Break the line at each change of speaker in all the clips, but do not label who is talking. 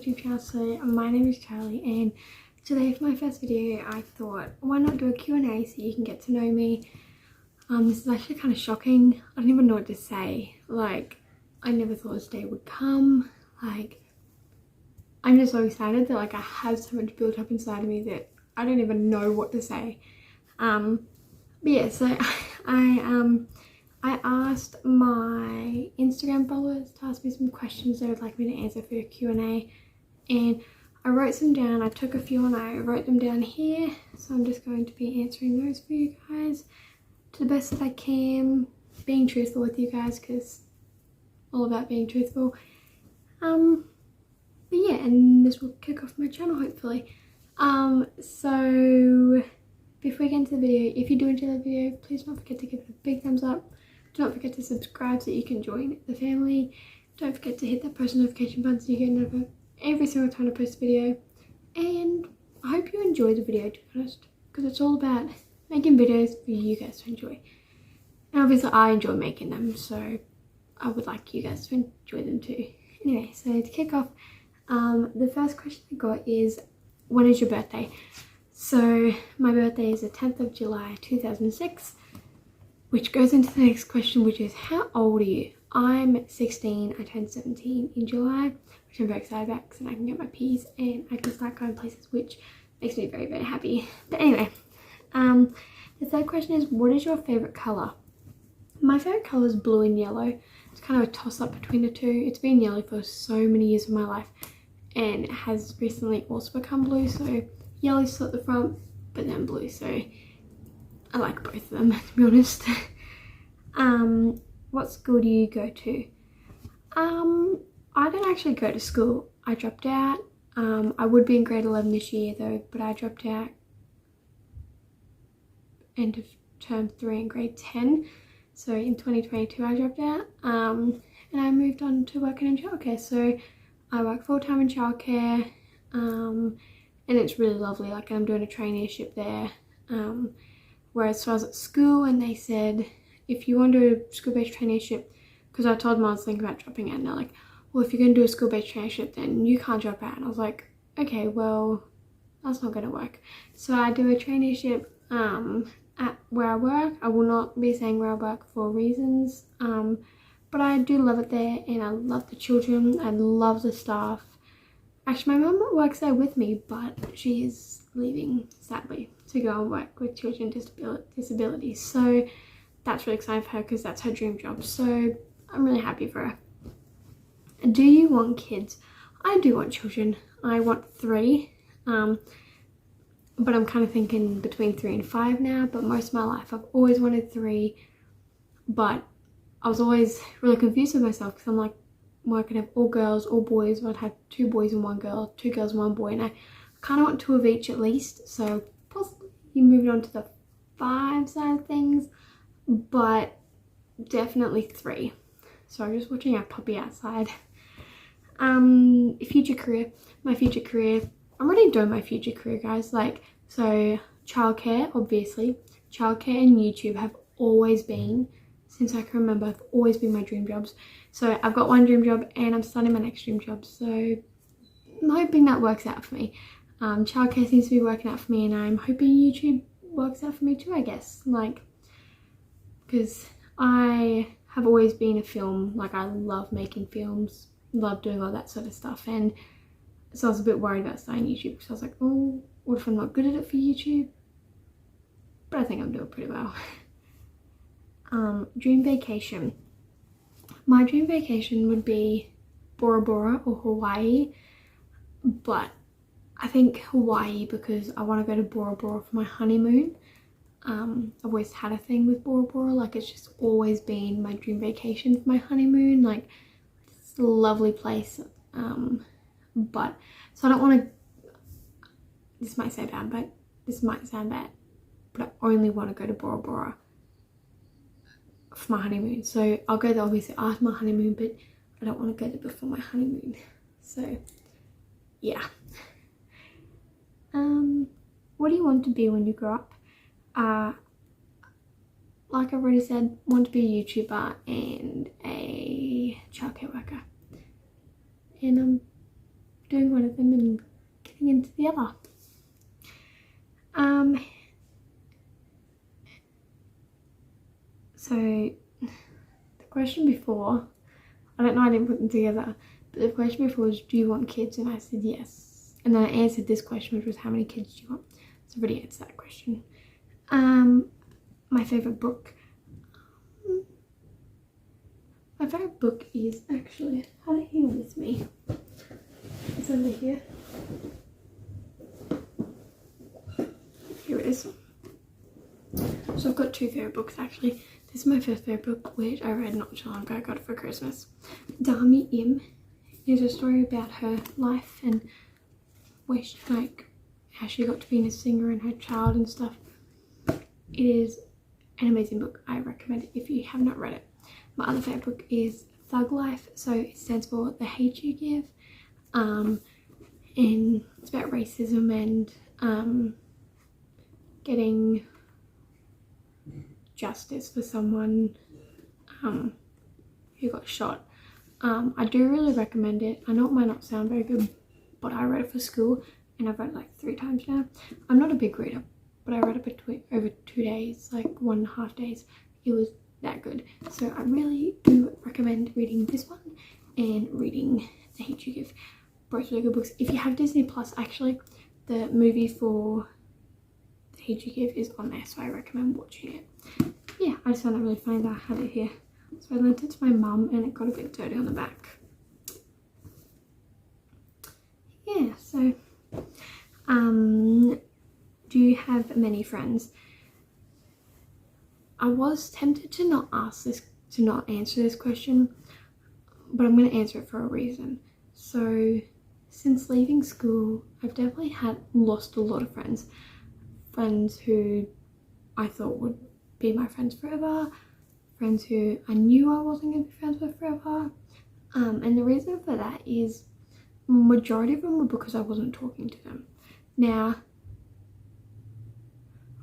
YouTube channel. So my name is Charlie, and today for my first video I thought why not do a Q&A so you can get to know me. This is actually kind of shocking. I don't even know what to say. Like, I never thought this day would come. Like, I'm just so excited that like I have so much built up inside of me that I don't even know what to say. But yeah, so I asked my Instagram followers to ask me some questions they would like me to answer for a Q&A, and I wrote some down. I took a few and I wrote them down here, so I'm just going to be answering those for you guys to the best that I can, being truthful with you guys because all about being truthful. But yeah, and this will kick off my channel hopefully. So before we get into the video, if you do enjoy the video, please don't forget to give it a big thumbs up. Do not forget to subscribe so you can join the family. Don't forget to hit that post notification button so you get notified every single time I post a video. And I hope you enjoy the video, to be honest, because it's all about making videos for you guys to enjoy. And obviously I enjoy making them, so I would like you guys to enjoy them too. Anyway, so to kick off, the first question I got is, when is your birthday? So my birthday is the 10th of July 2006. Which goes into the next question, which is, how old are you? I'm 16, I turned 17 in July, which I'm very excited about because then I can get my P's and I can start going places, which makes me very, very happy. But anyway, the third question is, what is your favourite colour? My favourite colour is blue and yellow. It's kind of a toss-up between the two. It's been yellow for so many years of my life and it has recently also become blue, so yellow's still at the front, but then blue, so I like both of them, to be honest. What school do you go to? I don't actually go to school. I dropped out. I would be in grade 11 this year though, but I dropped out end of term 3 in grade 10. So in 2022 I dropped out. And I moved on to working in childcare. So I work full-time in childcare, and it's really lovely. Like, I'm doing a traineeship there. Whereas so I was at school and they said, if you want to do a school-based traineeship, because I told them I was thinking about dropping out, and they're like, well, if you're going to do a school-based traineeship, then you can't drop out. And I was like, okay, well, that's not going to work. So I do a traineeship at where I work. I will not be saying where I work for reasons, but I do love it there and I love the children. I love the staff. Actually, my mum works there with me, but she is leaving, sadly, to go and work with children with disabilities. So that's really exciting for her because that's her dream job. So I'm really happy for her. Do you want kids? I do want children. I want 3. But I'm kind of thinking between 3 and 5 now. But most of my life I've always wanted 3. But I was always really confused with myself because I'm like, well, I could have all girls, all boys, but I'd have 2 boys and 1 girl, 2 girls and 1 boy, and I kind of want 2 of each at least, so possibly moving on to the 5 side of things, but definitely 3. So I'm just watching our puppy outside. Future career, my future career, I'm already doing my future career, guys. Like, so childcare, obviously, childcare and YouTube have always been, since I can remember, have always been my dream jobs. So I've got one dream job and I'm starting my next dream job, so I'm hoping that works out for me. Childcare seems to be working out for me, and I'm hoping YouTube works out for me too, I guess. Like, because I have always been a film, like I love making films, love doing all that sort of stuff, and so I was a bit worried about starting YouTube because I was like, oh, what if I'm not good at it for YouTube? But I think I'm doing pretty well. Dream vacation. My dream vacation would be Bora Bora or Hawaii, but I think Hawaii because I want to go to Bora Bora for my honeymoon. I've always had a thing with Bora Bora, like it's just always been my dream vacation for my honeymoon. Like, it's a lovely place, but so I don't want to, this might sound bad, but I only want to go to Bora Bora for my honeymoon. So I'll go there obviously after my honeymoon, but I don't want to go there before my honeymoon. So yeah. What do you want to be when you grow up? Like I've already said, want to be a YouTuber and a childcare worker. And doing one of them and getting into the other. So the question before, I don't know, I didn't put them together, but the question before was, do you want kids? And I said yes. And then I answered this question, which was, how many kids do you want? So I've already answered that question. My favourite book. My favourite book is actually, I had it here with me. It's under here. Here it is. So I've got two favourite books actually. This is my first favourite book, which I read not too long ago. I got it for Christmas. Dami Im is a story about her life and where she, like, how she got to being a singer and her child and stuff. It is an amazing book. I recommend it if you have not read it. My other favourite book is Thug Life. So it stands for The Hate You Give. And it's about racism and getting justice for someone who got shot. I do really recommend it. I know it might not sound very good, but I read it for school and I've read it like 3 times now. I'm not a big reader, but I read it over 2 days, like 1.5 days. It was that good. So I really do recommend reading this one and reading The Hate You Give. Both really good books. If you have Disney Plus, actually, the movie for The Hate You Give is on there, so I recommend watching it. Yeah, I just found it really funny that I had it here. So I lent it to my mum and it got a bit dirty on the back. Yeah, so do you have many friends? I was tempted to not answer this question, but I'm going to answer it for a reason. So since leaving school, I've definitely lost a lot of friends. Friends who I thought would be my friends forever. Friends who I knew I wasn't going to be friends with forever. And the reason for that is majority of them were because I wasn't talking to them. Now,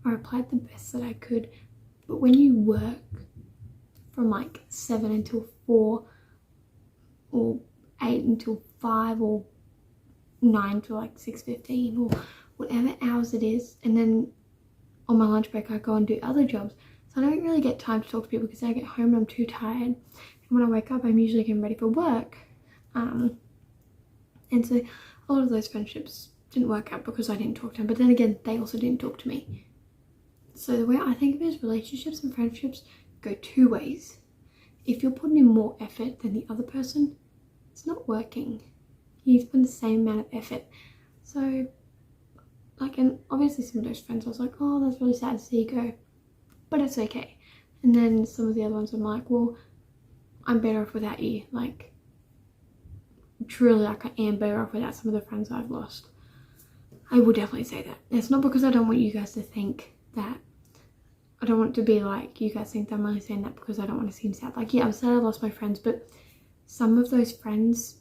I replied the best that I could, but when you work from like 7 until 4 or 8 until 5 or 9 to like 6:15 or whatever hours it is, and then on my lunch break I go and do other jobs, so I don't really get time to talk to people because I get home and I'm too tired, and when I wake up I'm usually getting ready for work, and so a lot of those friendships didn't work out because I didn't talk to them, but then again they also didn't talk to me. So the way I think of it is relationships and friendships go 2 ways. If you're putting in more effort than the other person, it's not working. You need to put in the same amount of effort. So, like, and obviously some of those friends I was like, oh, that's really sad to see you go, but it's okay. And then some of the other ones I'm like, well, I'm better off without you. Like, truly, like, I am better off without some of the friends I've lost. I will definitely say that. It's not because I don't want you guys to think that, I don't want to be like, you guys think that I'm only saying that because I don't want to seem sad. Like, yeah, I'm sad I lost my friends, but some of those friends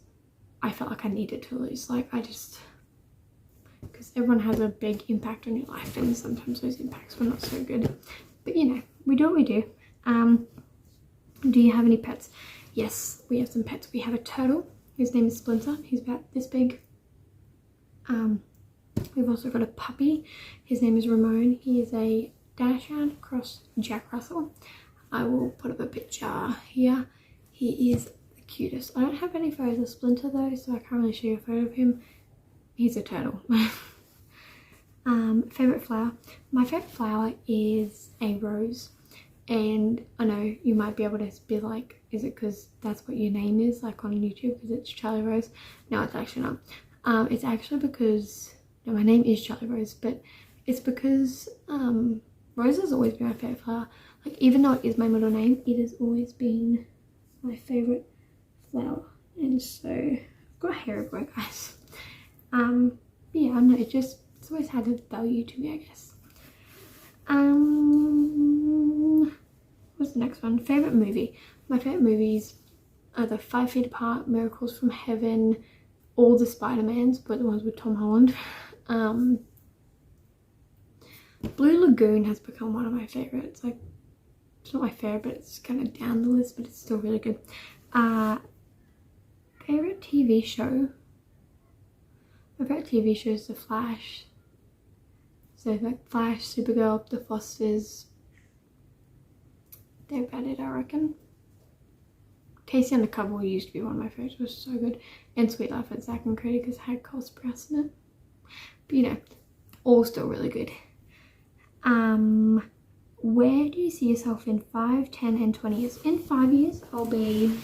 I felt like I needed to lose. Like, I just, because everyone has a big impact on your life and sometimes those impacts were not so good. But you know, we do what we do. Do you have any pets? Yes, we have some pets. We have a turtle. His name is Splinter. He's about this big. We've also got a puppy. His name is Ramon. He is a Dachshund cross Jack Russell. I will put up a picture here. He is the cutest. I don't have any photos of Splinter though, so I can't really show you a photo of him. He's a turtle. Favorite flower? My favorite flower is a rose, and I know you might be able to be like, is it because that's what your name is, like on YouTube, because it's Charlie Rose? No, it's actually not. It's actually because, no, my name is Charlie Rose, but it's because rose has always been my favorite flower. Like, even though it is my middle name, it has always been my favorite flower. And so I've got hair everywhere, guys. But yeah, I don't know, it's always had a value to me, I guess. What's the next one? Favorite movie? My favorite movies are the 5 Feet Apart, Miracles from Heaven, all the Spider-Mans, but the ones with Tom Holland. Blue Lagoon has become one of my favorites. Like, it's not my favorite, but it's kind of down the list, but it's still really good. Favorite TV show? My favorite TV shows, The Flash. So like Flash, Supergirl, The Fosters. They're about it, I reckon. Casey Undercover used to be one of my favorites. It was so good. And Sweet Life of Zack and Cody because it had Cole Sprouse in it. But you know, all still really good. Where do you see yourself in 5, 10 and 20 years? In 5 years, I'll be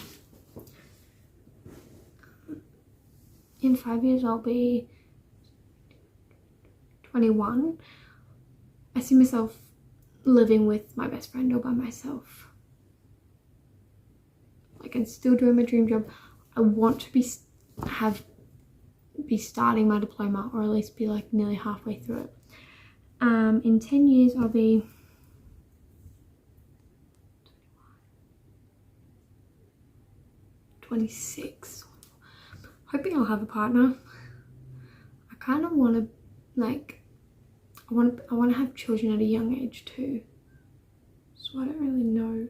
21. I see myself living with my best friend or by myself. Like, and still doing my dream job. I want to be starting my diploma, or at least be like nearly halfway through it. In 10 years, I'll be 26. Hoping I'll have a partner. I kind of want to, like, I want to have children at a young age too. So I don't really know.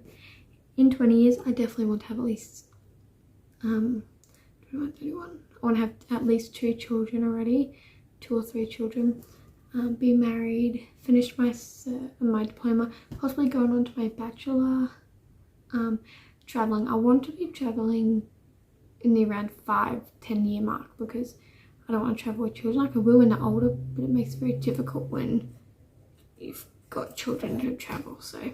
In 20 years, I definitely want to have at least 21, 31. I want to have at least 2 children already, 2 or 3 children. Be married, finish my diploma, possibly going on to my bachelor. Traveling. I want to be traveling in the around 5-10 year mark because I don't want to travel with children. Like I will when they're older, but it makes it very difficult when you've got children to travel. So,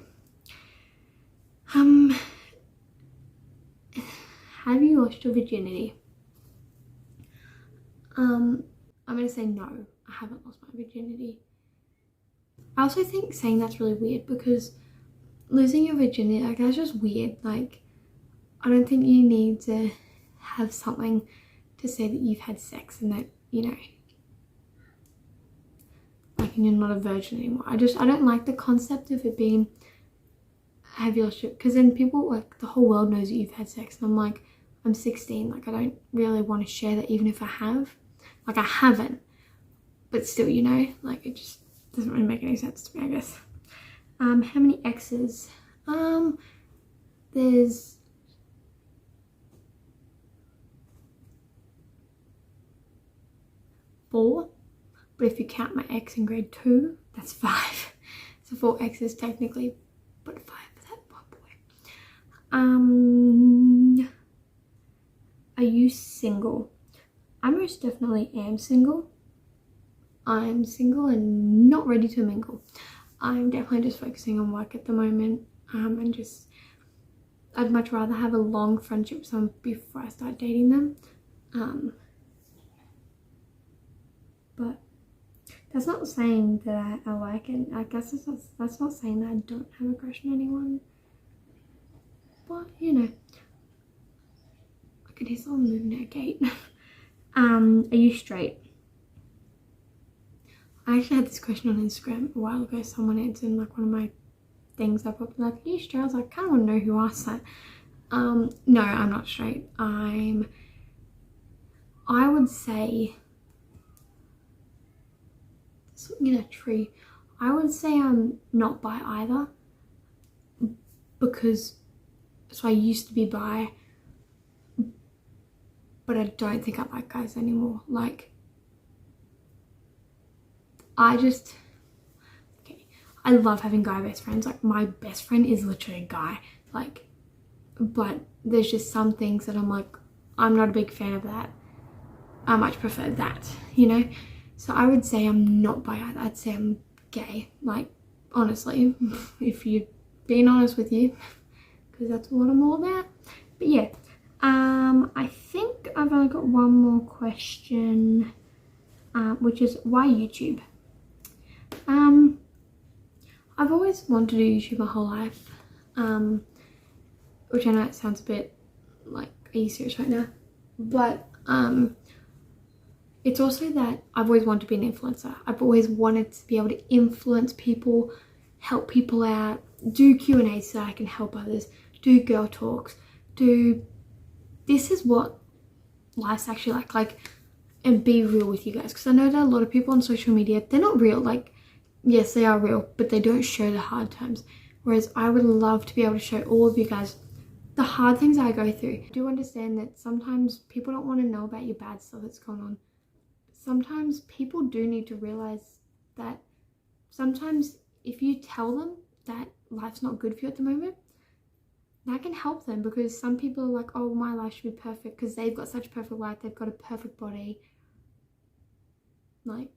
have you lost your virginity? I'm gonna say no. I haven't lost my virginity. I also think saying that's really weird because losing your virginity, like that's just weird. Like I don't think you need to have something to say that you've had sex and that, you know, like and you're not a virgin anymore. I don't like the concept of it being have you lost your, because then people, like the whole world knows that you've had sex and I'm like, I'm 16, like I don't really want to share that even if I have. Like I haven't, but still, you know, like it just doesn't really make any sense to me, I guess. How many exes? There's 4, but if you count my ex in grade 2, that's 5. So 4 exes technically, but 5 for that one boy. Are you single? I most definitely am single. I'm single and not ready to mingle. I'm definitely just focusing on work at the moment, and just I'd much rather have a long friendship with someone before I start dating them. But that's not saying that I like it. I guess that's not saying that I don't have a crush on anyone. But you know, I can hear someone moving at a gate. Are you straight? I actually had this question on Instagram a while ago. Someone answered like one of my things I put like, are you straight? I was like, I kind of want to know who asked that. No, I'm not straight. I would say, looking at a tree, I would say I'm not bi either, because, so I used to be bi, but I don't think I like guys anymore. Like, okay, I love having guy best friends. Like my best friend is literally a guy, like, but there's just some things that I'm like, I'm not a big fan of that. I much prefer that, you know? So I would say I'm not bi either. I'd say I'm gay, like, honestly, if you're being honest with you, because that's what I'm all about. But yeah, I think I've only got one more question, which is why YouTube? I've always wanted to do YouTube my whole life, which I know it sounds a bit like, are you serious right now? But it's also that I've always wanted to be an influencer. I've always wanted to be able to influence people, help people out, do Q&As so I can help others, do girl talks, this is what life's actually like, and be real with you guys. Because I know that a lot of people on social media, they're not real. Like, yes, they are real, but they don't show the hard times. Whereas I would love to be able to show all of you guys the hard things I go through. I do understand that sometimes people don't want to know about your bad stuff that's going on. sometimes people do need to realize that sometimes if you tell them that life's not good for you at the moment, that can help them, because some people are like, oh, my life should be perfect because they've got such a perfect life, they've got a perfect body, like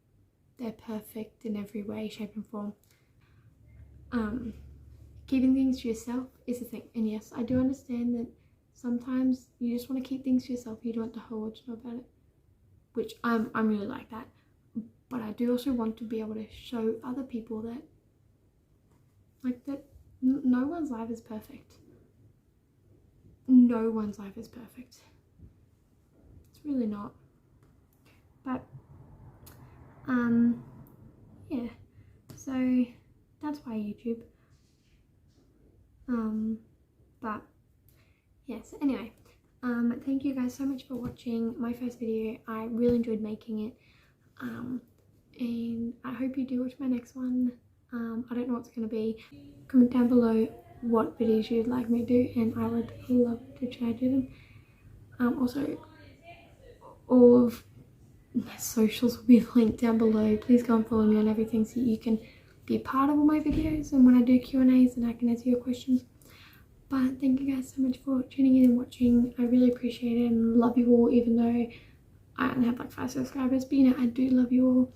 they're perfect in every way, shape and form. Keeping things to yourself is a thing, and yes, I do understand that sometimes you just want to keep things to yourself, you don't want the whole world to know about it, which I'm really like that. But I do also want to be able to show other people that, like, that no one's life is perfect. No one's life is perfect. It's really not. But yeah, so that's why YouTube. But yes, anyway, thank you guys so much for watching my first video. I really enjoyed making it, and I hope you do watch my next one. I don't know what's going to be. Comment down below what videos you'd like me to do, and I would love to try to do them. Also, all of my socials will be linked down below. Please go and follow me on everything so you can be a part of all my videos, and when I do Q&As and I can answer your questions. But thank you guys so much for tuning in and watching. I really appreciate it and love you all, even though I only have like 5 subscribers, but you know, I do love you all,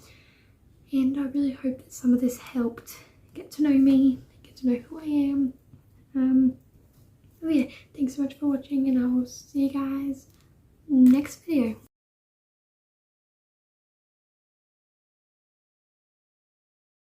and I really hope that some of this helped get to know me, get to know who I am. So yeah, thanks so much for watching, and I will see you guys next video.